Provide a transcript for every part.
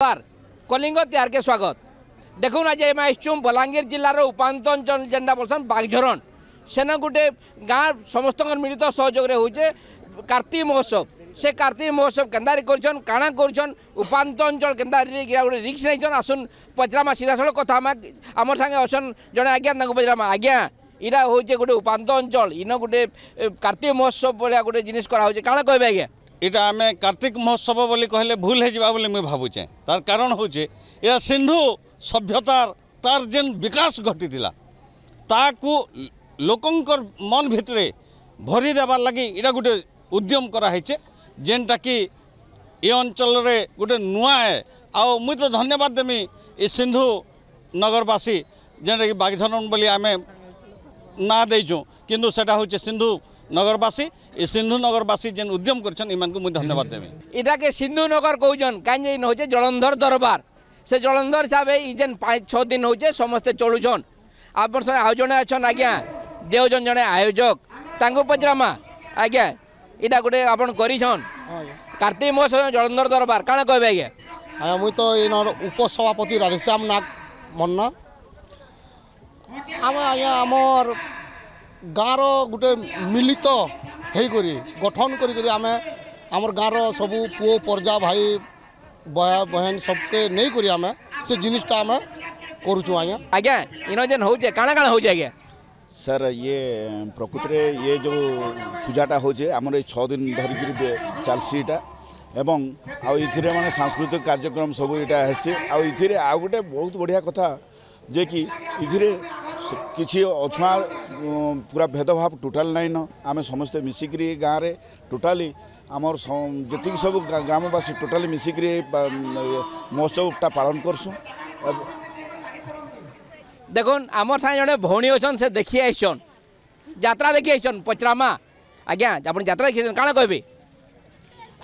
कलिंग त्यार के स्वागत देखुन आज एम आसचुँ बलांगीर जिलार उपातंचल जेनटा बोलसन बागझरण सेना गोटे गाँ समस्त मिलित सहयोग होचे कार्तिक महोत्सव से कार्तिक महोत्सव केन्दारी करछन काଣା करछन उपातंचल केन्दारी गोटे रिक्स नहीं आसुन पचरामा सीधा सड़क कथा आमर संगे असन जड़े आज्ञा पचरामा आज्ञा इटा हूँ गोटे उपातंचल इन गोटे कार्तिक महोत्सव भाया गोटे जिनिस करा काଣା कहबे आज्ञा इटा आम कार्तिक महोत्सव बोली कहले भूल हो मुझे भावुचे तार कारण हूँ या सिंधु सभ्यतार तार जेन विकास घटी ताकू लोकंकर मन भितरे भरी देवार लगी इटा गोटे उद्यम कराई जेनटा कि ये अंचल रे गोटे नुआ है आउ मुई तो धन्यवाद देमी ये सिंधु नगरवासी जेनटा कि बागझरण बोली आम ना देचु किंतु सेटा हूँ सिंधु नगरवासी ये सिंधु नगरवासी जेन उद्यम करछन इमान को मुझे धन्यवाद देमी इटा के सिंधु नगर कहन कहीं होचे जलंधर दरबार से जलंधर हिसाब से जेन 5-6 दिन होचे समस्ते चलुछन आप आउ जड़े अच्छन आज्ञा देवजन जड़े आयोजक तांको पचरामा आज्ञा इटा गोटे आपन करिछन कार्तिक महोत्सव जलंधर दरबार काଣା कहबे आज्ञा आज्ञा मुई तो इन उपसभापति राधेश्याम नाग मन्ना आम आज्ञा आमर गाँव गोटे मिलित होकर गठन करी आम आमर गाँव सबू पुओ पर्जा भाई बया बहन सबके नहीं करी आम से जिनिसटा आम करुचु आज्ञा आज्ञा इन जेन होचे काଣା काଣା होचे आज्ञा सर ये प्रकृति रे ये जो पूजाटा होचे हमर 6 दिन धरिकी चलसीटा एवं आउ इथिरे माने सांस्कृतिक कार्यक्रम सब इटा हेसी आउ इथिरे आ गोटे बहुत बढ़िया कथा जे कि इथिरे किसी अछुआ पूरा भेदभाव टोटाल नाइन आम समस्ते मिसिकी गाँव रे टोटाली आमर जी सब ग्रामवासी टोटाली मिसिकी महोत्सवटा पालन करसुँ देखुन आमर सागे जड़े भौणी अच्छन से देखी आइसन यात्रा देखी आइसन पचरामा आज्ञा आप यात्रा देखी काଣା कहबे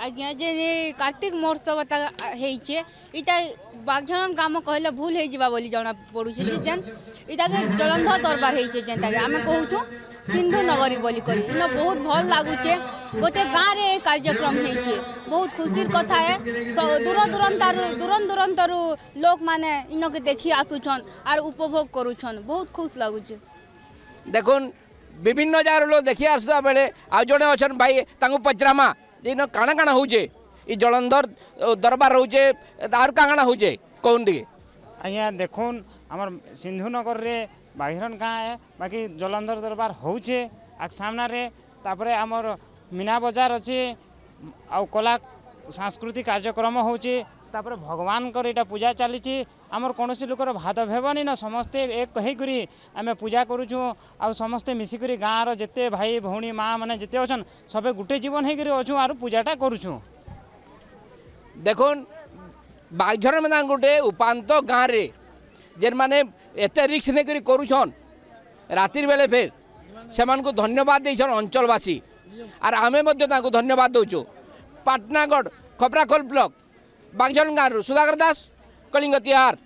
आज्ञा जे कार्तिक महोत्सव होइछे इटा बागझरण ग्राम कहले भूल हो जावा बोली जना पड़ुछे जेन इटा के जलंधर दरबार होइछे जेनटा के आमे कहूछु सिंधु नगरी बोली करी इन बहुत भल लागुचे गोटे गाँव रे कार्यक्रम होइछे बहुत खुशीर कथा है दूर दूरांतरु लोक माने इन के देखी आसुछन और उपभोग करुछन बहुत खुश लागुचे देखुन विभिन्न जगार लोग देखी आसुवा बेले आ जड़े अच्छन भाई तांको पचरामा इन काଣା काଣା होचे ई जलंधर दरबार होचे आर काଣା होचे कौन दिए आज्ञा देखुन आमर सिंधु नगर रे बागझरण गाँ है बाकी जलंधर दरबार होचे आ सामना रे तापरे आमर मीना बाजार अच्छे आउ कला सांस्कृतिक कार्यक्रम होचे तापरे भगवान कर इटा पूजा चली आमर कौन लोकर भेदभाव नहीं ना समस्ते एक कहीकरी आम पूजा करुचु आउ समस्ते मिसिकी गाँव जिते भाई भौणी माँ मैंने जिते अच्छन सबे गुटे जीवन होकर अच्छु आर पूजाटा करुचु देखुन बागझरण मैदान गोटे उपात गाँव रे जेन माने एते रिक्स नहीं करुछन रातिर बेले फिर से धन्यवाद देछन अंचलवासी और आमे धन्यवाद दौचु पाटनागढ़ खपराखोल ब्लॉक बागझरण गाँव सुधाकर दास कलिंग तिहार।